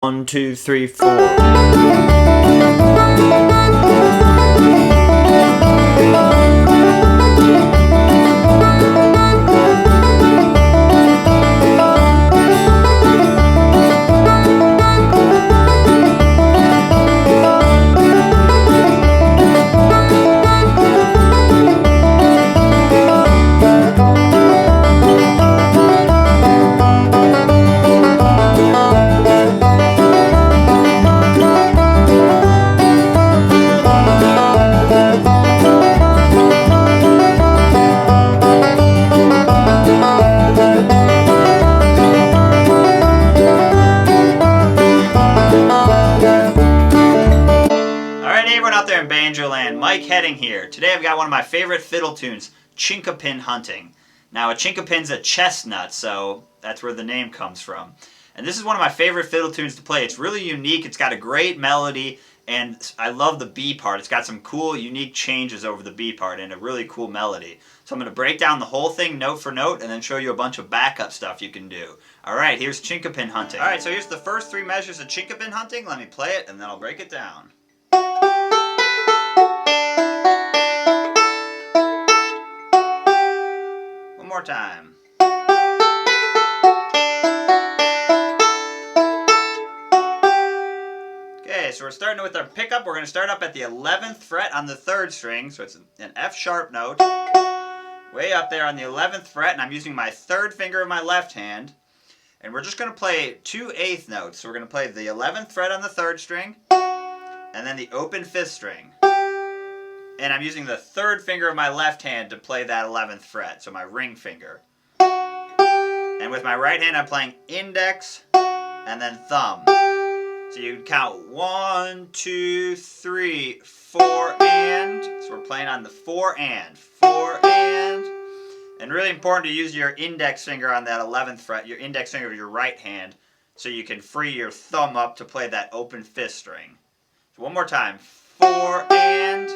1, 2, 3, 4. Out there in Banjo land, Mike Heading here. Today I've got one of my favorite fiddle tunes, Chinquapin Hunting. Now a chinkapin's a chestnut, so that's where the name comes from. And this is one of my favorite fiddle tunes to play. It's really unique, it's got a great melody, and I love the B part. It's got some cool, unique changes over the B part and a really cool melody. So I'm going to break down the whole thing note for note and then show you a bunch of backup stuff you can do. Alright, here's Chinquapin Hunting. Alright, so here's the first three measures of Chinquapin Hunting. Let me play it and then I'll break it down. More time. Okay, so we're starting with our pickup. We're going to start up at the 11th fret on the 3rd string, so it's an F sharp note. Way up there on the 11th fret, and I'm using my 3rd finger of my left hand. And we're just going to play 2 eighth notes. So we're going to play the 11th fret on the 3rd string, and then the open 5th string. And I'm using the 3rd finger of my left hand to play that 11th fret, so my ring finger. And with my right hand, I'm playing index and then thumb. So you count 1, 2, 3, 4, and. So we're playing on the 4 and. 4 and. And really important to use your index finger on that 11th fret, your index finger of your right hand, so you can free your thumb up to play that open 5th string. So one more time. 4 and.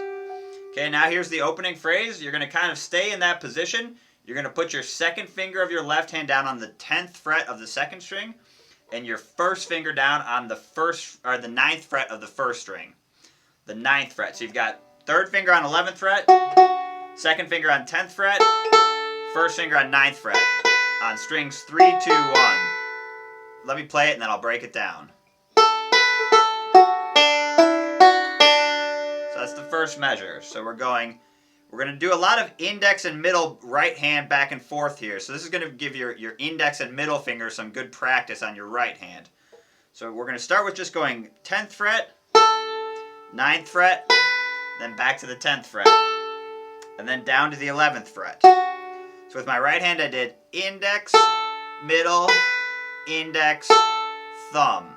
Okay, now here's the opening phrase. You're going to kind of stay in that position. You're going to put your 2nd finger of your left hand down on the 10th fret of the 2nd string, and your 1st finger down on the 9th fret of the 1st string. The 9th fret. So you've got 3rd finger on 11th fret, 2nd finger on 10th fret, 1st finger on 9th fret on strings 3, 2, 1. Let me play it and then I'll break it down. So that's the first measure. So we're going to do a lot of index and middle right hand back and forth here. So this is going to give your index and middle finger some good practice on your right hand. So we're going to start with just going 10th fret, 9th fret, then back to the 10th fret, and then down to the 11th fret. So with my right hand I did index, middle, index, thumb.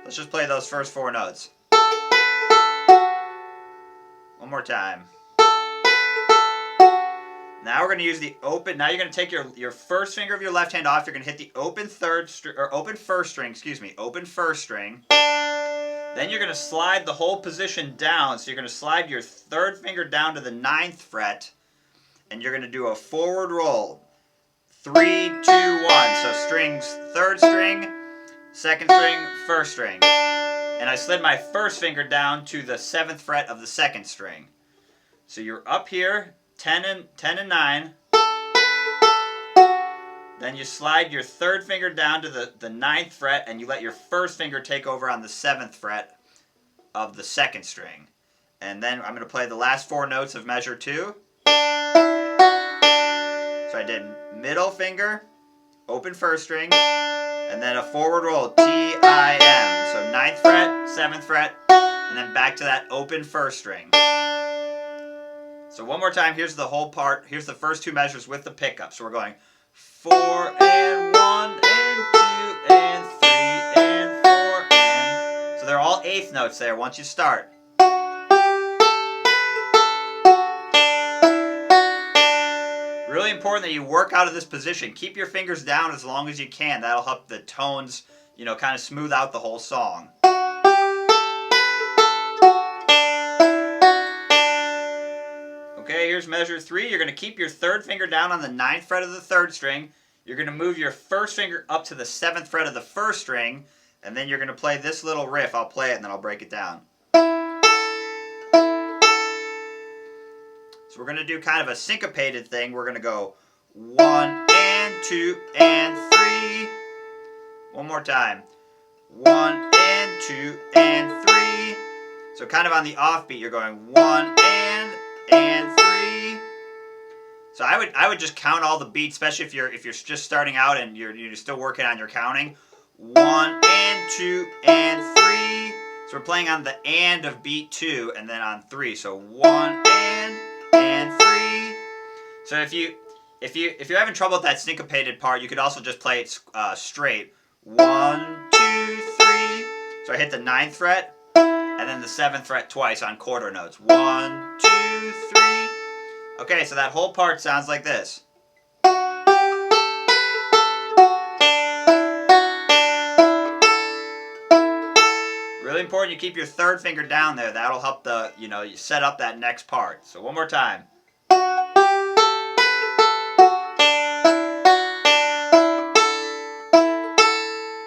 Let's just play those first 4 notes. One more time. Now we're going to use the open. Now you're going to take your 1st finger of your left hand off. You're going to hit the open 1st string. Open 1st string. Then you're going to slide the whole position down. So you're going to slide your 3rd finger down to the 9th fret, and you're going to do a forward roll. 3, 2, 1. So strings 3rd string, 2nd string, 1st string. And I slid my 1st finger down to the 7th fret of the 2nd string. So you're up here. 10 and 9. Then you slide your 3rd finger down to the 9th fret and you let your 1st finger take over on the 7th fret of the 2nd string. And then I'm going to play the last 4 notes of measure 2. So I did middle finger, open 1st string, and then a forward roll, T-I-M. So 9th fret, 7th fret, and then back to that open 1st string. So one more time, here's the whole part. Here's the first 2 measures with the pickup. So we're going 4 and 1 and 2 and 3 and 4 and. So they're all eighth notes there once you start. Really important that you work out of this position. Keep your fingers down as long as you can. That'll help the tones, kind of smooth out the whole song. Okay, here's measure 3. You're going to keep your 3rd finger down on the 9th fret of the 3rd string. You're going to move your 1st finger up to the 7th fret of the 1st string, And then you're going to play this little riff. I'll play it and then I'll break it down. So we're going to do kind of a syncopated thing. We're going to go 1 and 2 and 3. One more time. 1 and 2 and 3. So kind of on the offbeat, you're going 1 and 3. So I would just count all the beats, especially if you're just starting out and you're still working on your counting. 1 and 2 and 3. So we're playing on the and of beat 2 and then on 3. So 1 and 3. So if you're having trouble with that syncopated part, you could also just play it straight. 1, 2, 3. So I hit the 9th fret and then the 7th fret twice on quarter notes. 1, 2, 3. Okay, so that whole part sounds like this. Really important you keep your 3rd finger down there. That'll help you set up that next part. So one more time.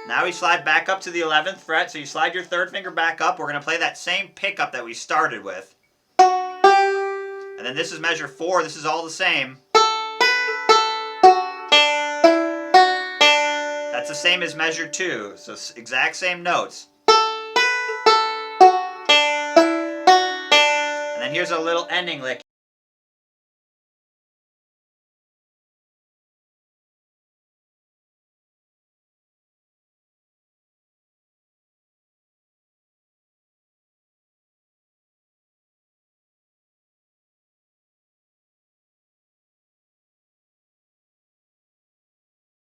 Now we slide back up to the 11th fret. So you slide your 3rd finger back up. We're going to play that same pickup that we started with. And then this is measure 4. This is all the same. That's the same as measure 2. So exact same notes. And then here's a little ending lick.